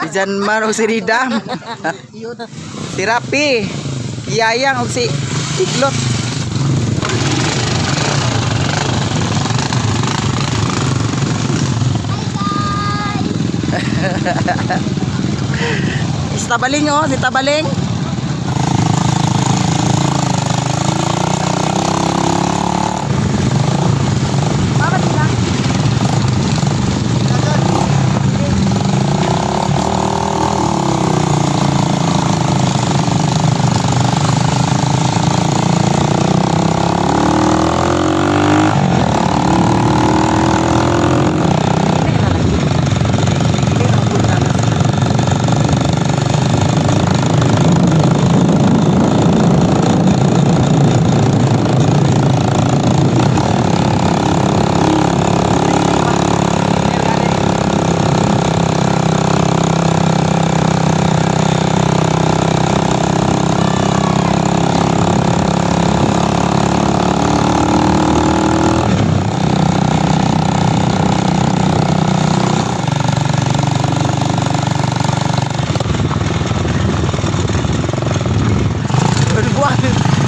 Diyan man o si Ridam. Si Rapi. Iyayang o si Iglot. Si Tabaling oh, si Tabaling.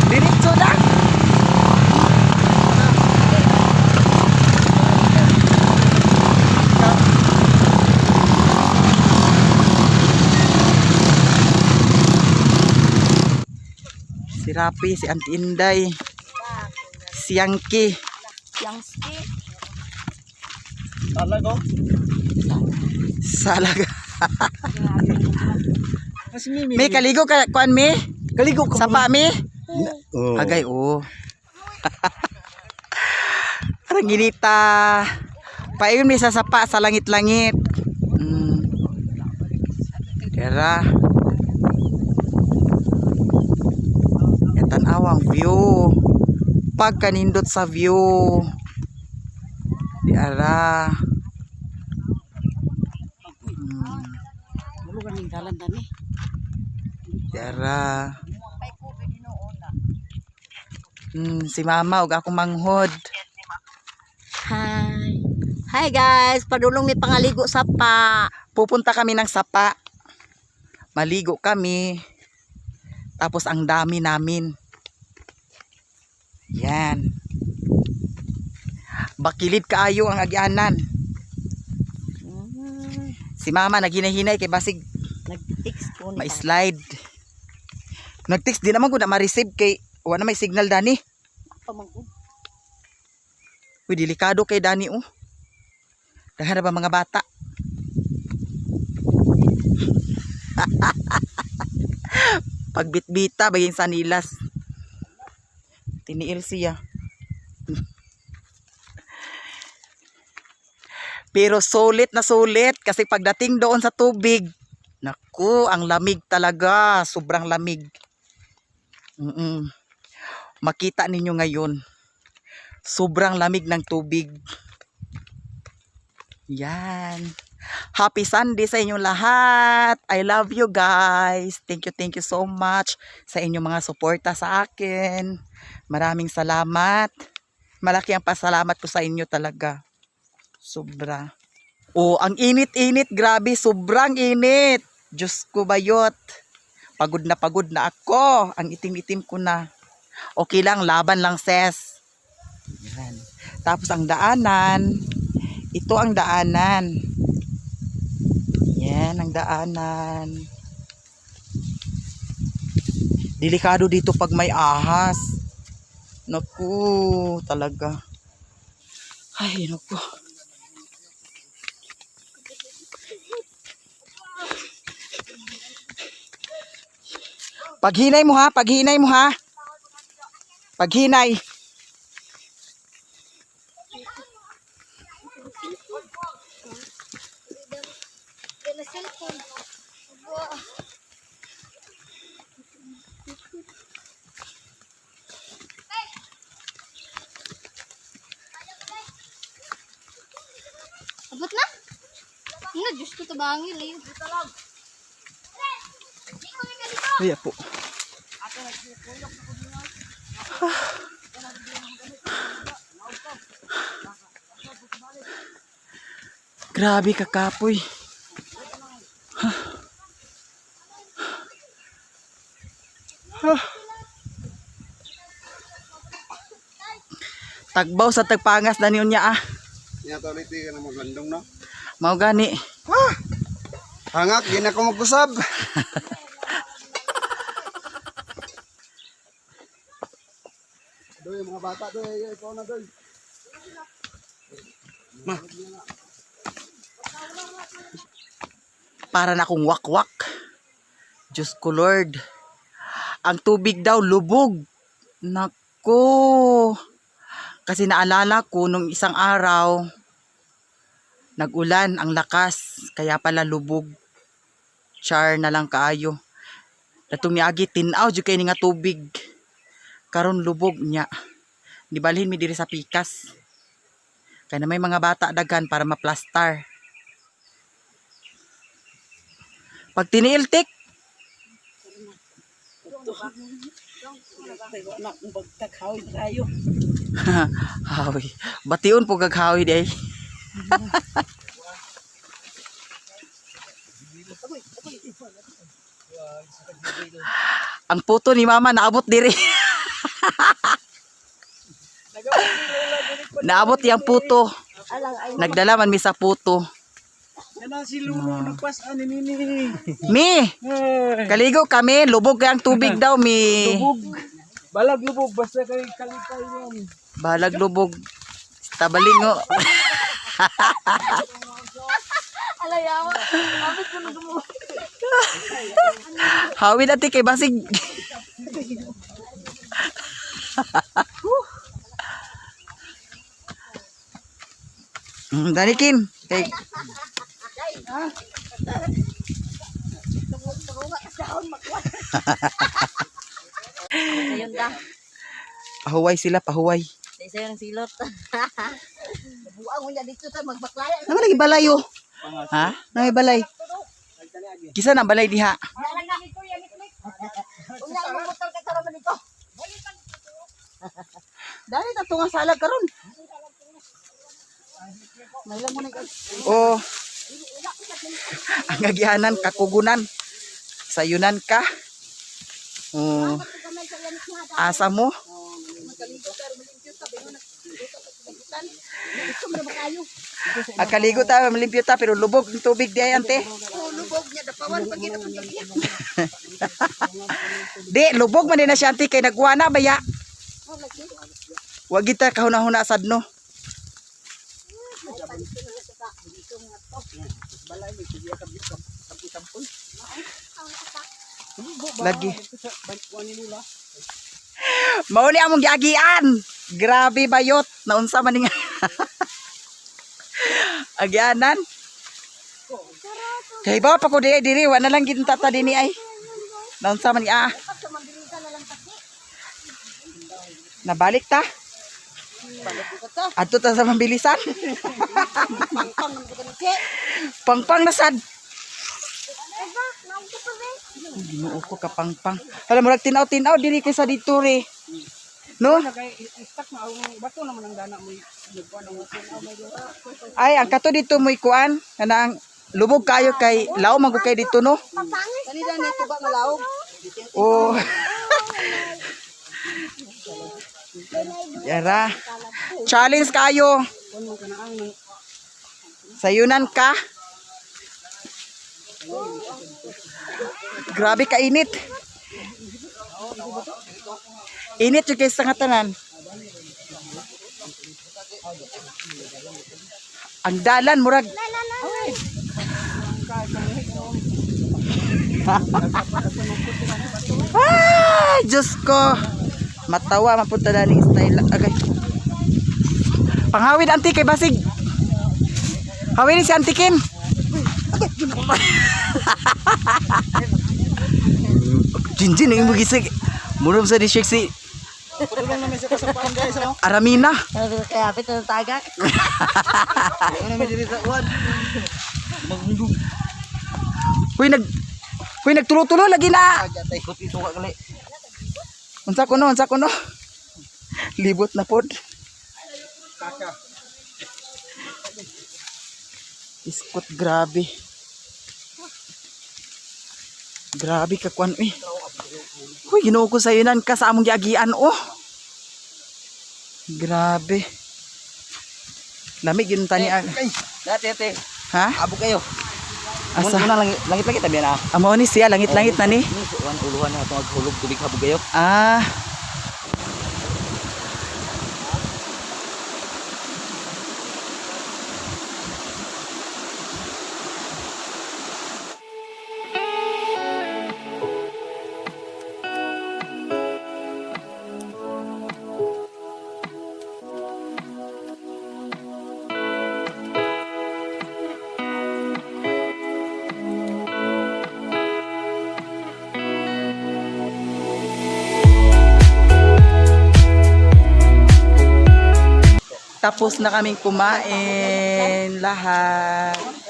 Diretso na. Si Rapi, si Auntie Inday, si Yangki. Talaga? Salaga. Kasi Mimi. May kaligo ka kuan mi? Kaligo ka. Sapa mi? Oh. Agay oh. Parang ginita. Payon mi sa sapa sa langit-langit. Kera. Tanawang view. Pagkanindot sa view. Diara. Ano ganing dalan dani? Diara. Si mama ug ako manghod. Hi. Hi guys, padulong mi pangaligo sa pa. Pupunta kami ng sapa. Maligo kami. Tapos ang dami namin. Yan. Bakilid kaayo ang agyanan. Si mama naghinay-hinay kay basig Nag-text ko ni. ma-slide. Nag-text di naman ko na ma-receive kay wala na may signal Dani. Pamangkod. Uy, delikado kay Dani oh. Dahan na ba mga bata? Pagbitbita baging sanilas. Tiniil siya. Pero sulit na sulit kasi pagdating doon sa tubig, naku, ang lamig talaga, sobrang lamig. Makita ninyo ngayon, sobrang lamig ng tubig. Yan. Happy Sunday sa inyong lahat. I love you guys. Thank you so much sa inyong mga suporta sa akin. Maraming salamat. Malaki ang pasalamat ko sa inyo talaga. Sobra. Oh, ang init-init. Grabe, sobrang init. Diyos ko bayot. Pagod na ako. Ang itim-itim ko na. Okay lang, laban lang ses. Yan. Tapos ang daanan. Ito ang daanan. Yan ang daanan. Delikado dito pag may ahas. Naku, talaga. Ay, naku. Paghinay mo ha, paghinay mo ha. Paghinay. Abot na? Ano, Diyos ko tabangil eh. Ay, po. Grabe kakapoy. Tagbaw sa tagpangas na niya ah. Nya to ulit ka na maglandong no. Mao gani. Hangak di na ko magkusab. Doy mga bata doy, ikaw na doy. Para na akong wakwak. Diyos ko Lord. Ang tubig daw lubog. Nako. Kasi naalala ko nung isang araw, nag-ulan ang lakas. Kaya pala lubog. Char na lang kaayo. Datong niagi tinaw jud kay ni nga tubig. Karon lubog niya. Di balhin mi diri sa pikas. Kaya na may mga bata daghan para maplastar. Pag tiniiltik, hawi. Bation po gaghawi day. Ang puto ni mama naabot diri. Naabot yang puto. Nagdala man mi sa puto. Yan si Lulu nagpas ani nini. Mi, kaligo kami, lubog kay ang tubig daw mi. Lubog. Balag lubog basta kay kalipay yan. Balag lubog. Tabalingo. Alayawa. Abot ko na gumo. Hawid ati kay basig. Danikin. Kay Ayun da. pahuway sila, pahuway. Di sa yung silot. Buang mo niya dito sa magbaklaya. Naman lagi balay oh. Ha? Nangay balay. Kisa na balay diha. Unya mo motor ka tara man dito. Dali ta tunga salag karon. Mailang mo na oh. Ang agyanan kakugunan. Sayunan ka. Oh. Asa mo? Akaligo ta malimpyo ta pero lubog ng tubig di ay ante. Lubog niya dapawan pag ginapon niya. Di lubog man din na siya ante kay nagwana baya. Wa kita kahuna-huna sadno. Lagi. Mao ni among giagian. Grabe bayot. Naunsa man nga. Agyanan. Kay ba pa ko diri wa na lang gid tata dinhi ay. Naunsa man nga. Nabalik ta. Adto ta sa mabilisan. Pangpang na sad. Ginoo ko ka pangpang. Hala murag tinaw-tinaw diri kay sa dito re. No? Istak na ang bato naman ang dana mo. Ay ang kato dito mo'y kuan kanang lubog kayo kay laom man gud kay dito no. Kanina nito ba malaog? Oh. Yara. Challenge kayo. Sayunan ka. Grabe ka init. Init yung kaysa nga tanan. Ang dalan murag. Ay, Diyos ko. Matawa mapunta na ni style. Okay. Panghawid anti kay basig. Hawin si Antikin. Jinjin yung magisig. Murum sa di si Putulong namin sa kasapaan guys oh. Aramina. Kaya pito ng tagak. Ano namin diri sa uwan. Magundong. Huy nagtulo-tulo lagi na. Tay ko suka gali. Unsa kuno? Libot na pod. Kaka. Iskot grabe. Grabe ka kwan eh. Huy, Ginoo ko sayo nan ka sa among giagian oh. Grabe. Lamig yun tani. Dati, ate. Ha? Abo kayo. Asa? Muna langit-langit tabi na. Amo ni siya langit-langit na ni. Uluhan na itong hulog tubig habog kayo. Ah. Tapos na kaming kumain lahat.